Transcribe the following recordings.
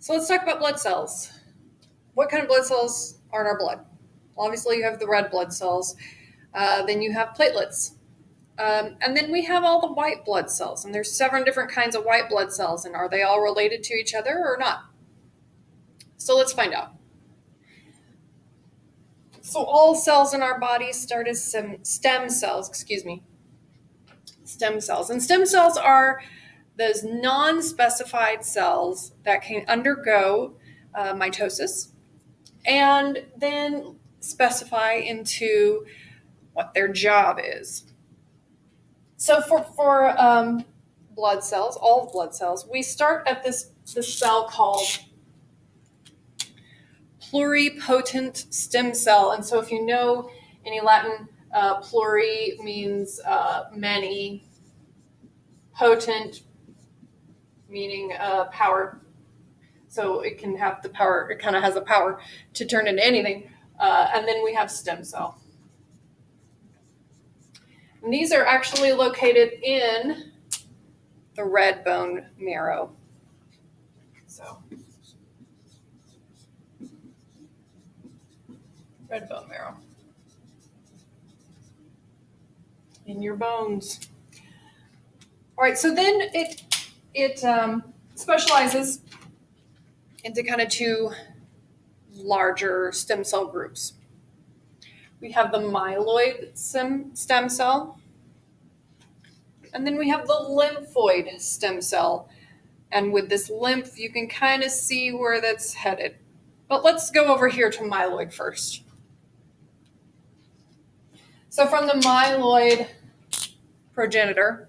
So let's talk about blood cells. What kind of blood cells are in our blood? Obviously, you have the red blood cells. Then you have platelets. And then we have all the white blood cells. And there's 7 different kinds of white blood cells. And are they all related to each other or not? So let's find out. So all cells in our body start as stem cells, Stem cells. And stem cells are those non-specified cells that can undergo mitosis and then specify into what their job is. So for blood cells, all blood cells, we start at this cell called pluripotent stem cell. And so if you know any Latin, pluri means many, potent meaning power. So it can have the power, it kind of has the power to turn into anything. And then we have stem cell. And these are actually located in the red bone marrow. So, red bone marrow. In your bones. All right, so then it specializes into kind of 2 larger stem cell groups. We have the myeloid stem cell, and then we have the lymphoid stem cell. And with this lymph, you can kind of see where that's headed. But let's go over here to myeloid first. So from the myeloid progenitor,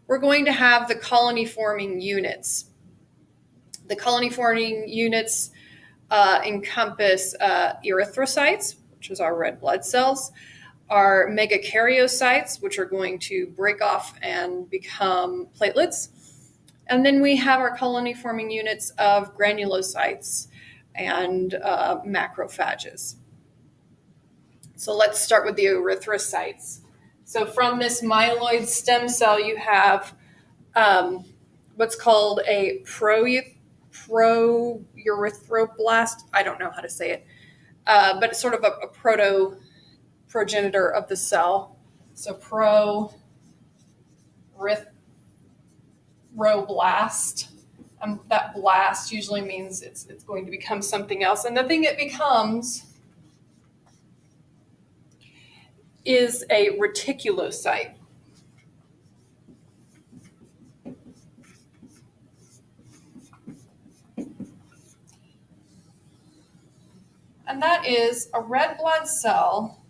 we're going to have the colony-forming units. The colony-forming units encompass erythrocytes, which is our red blood cells, our megakaryocytes, which are going to break off and become platelets. And then we have our colony-forming units of granulocytes and macrophages. So let's start with the erythrocytes. So from this myeloid stem cell, you have what's called a proerythroblast. I don't know how to say it, but it's sort of a proto-progenitor of the cell. So proerythroblast. That blast usually means it's going to become something else. And the thing it becomes is a reticulocyte. And that is a red blood cell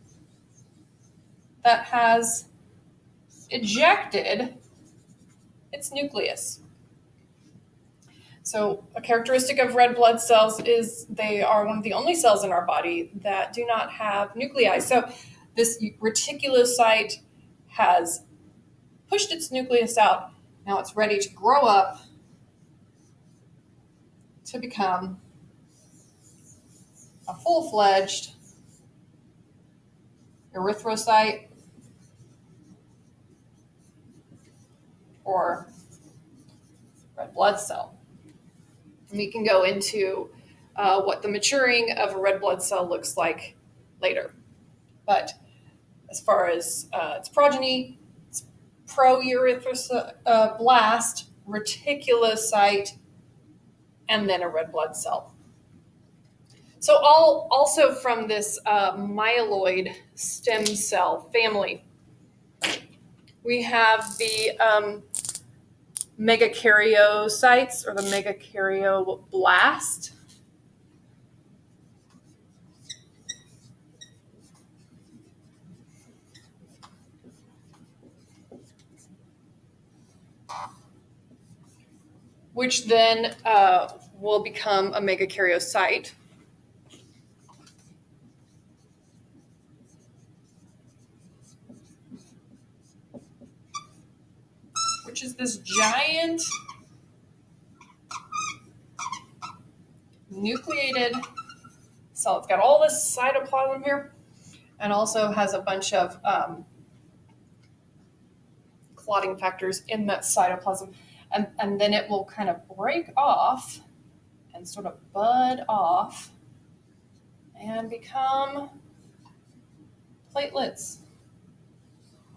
that has ejected its nucleus. So a characteristic of red blood cells is they are one of the only cells in our body that do not have nuclei. So this reticulocyte has pushed its nucleus out. Now it's ready to grow up to become a full-fledged erythrocyte or red blood cell. And we can go into what the maturing of a red blood cell looks like later. But as far as its progeny, it's proerythroblast, reticulocyte, and then a red blood cell. So also from this myeloid stem cell family, we have the megakaryocytes or the megakaryoblast. Which then will become a megakaryocyte. Which is this giant nucleated cell. It's got all this cytoplasm here and also has a bunch of clotting factors in that cytoplasm. And then it will kind of break off and sort of bud off and become platelets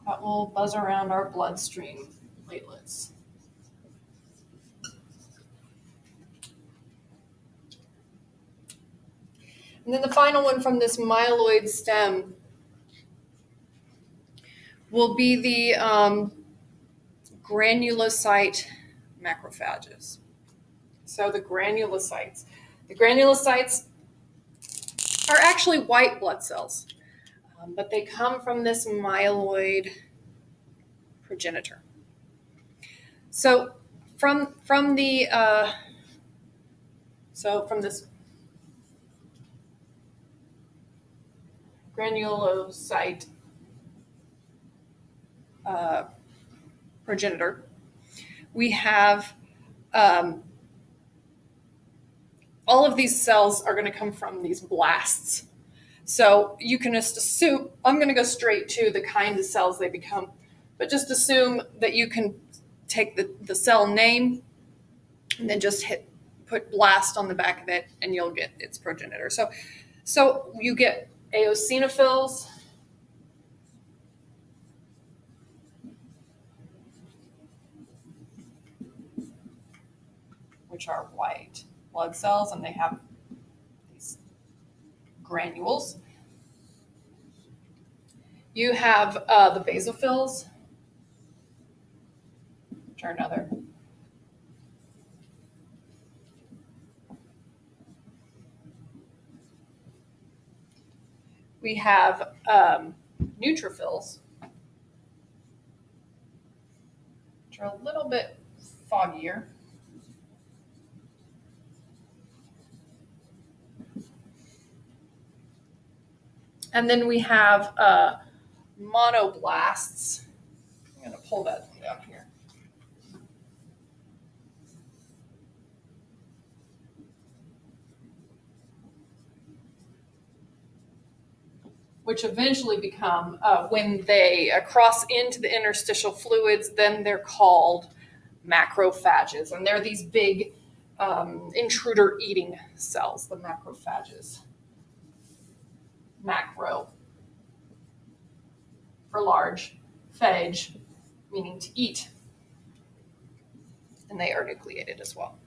that will buzz around our bloodstream. Platelets. And then the final one from this myeloid stem will be the granulocyte macrophages. So the granulocytes. The granulocytes are actually white blood cells, but they come from this myeloid progenitor. So from this granulocyte progenitor, we have all of these cells are going to come from these blasts. So you can just assume, I'm going to go straight to the kind of cells they become, but just assume that you can take the cell name and then just put blast on the back of it and you'll get its progenitor. So you get eosinophils, which are white blood cells, and they have these granules. You have the basophils, which are another. We have neutrophils, which are a little bit foggier. And then we have monoblasts. I'm going to pull that down here. Which eventually become, when they cross into the interstitial fluids, then they're called macrophages. And they're these big intruder-eating cells, the macrophages. Macro for large, phage meaning to eat, and they are nucleated as well.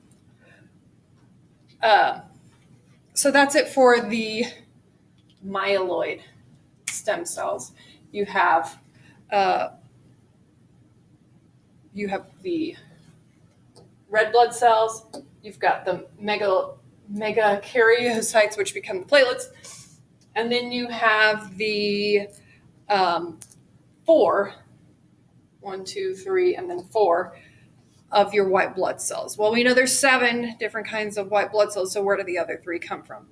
So that's it for the myeloid stem cells. You have the red blood cells. You've got the megakaryocytes, which become the platelets. And then you have the 4, 1, 2, 3, and then 4 of your white blood cells. Well, we know there's 7 different kinds of white blood cells, so where do the other 3 come from?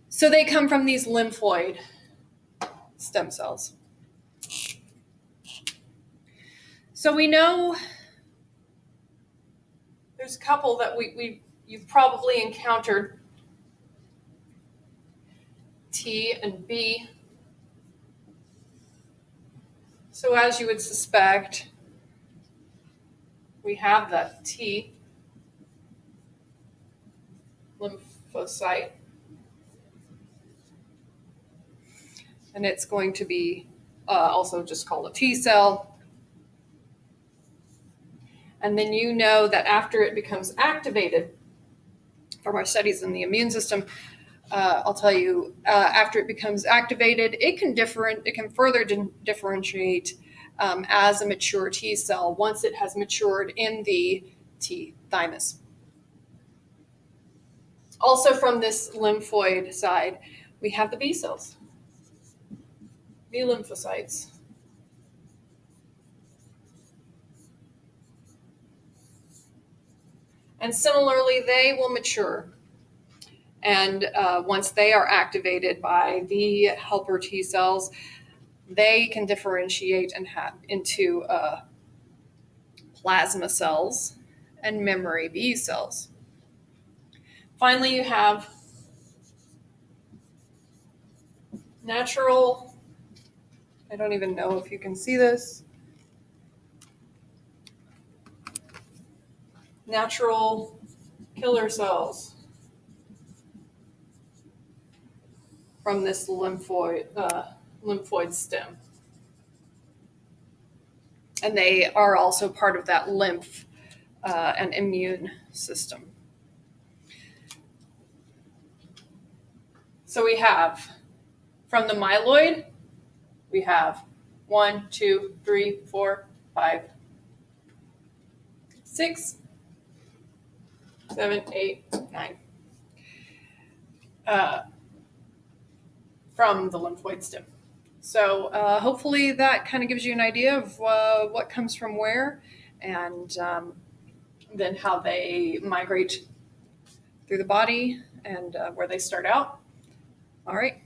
So they come from these lymphoid stem cells. So we know there's a couple that you've probably encountered, T and B. So as you would suspect, we have that T lymphocyte, and it's going to be also just called a T cell. And then you know that after it becomes activated, from our studies in the immune system, I'll tell you, after it becomes activated, it can further differentiate as a mature T cell once it has matured in the T thymus. Also from this lymphoid side, we have the B cells, B lymphocytes. And similarly, they will mature. And once they are activated by the helper T cells, they can differentiate and have into plasma cells and memory B cells. Finally, you have natural, I don't even know if you can see this, natural killer cells from this lymphoid stem. And they are also part of that lymph and immune system. So we have, from the myeloid, we have 1, 2, 3, 4, 5, 6, 7, 8, 9. From the lymphoid stem. So hopefully that kind of gives you an idea of what comes from where, and then how they migrate through the body and where they start out. All right.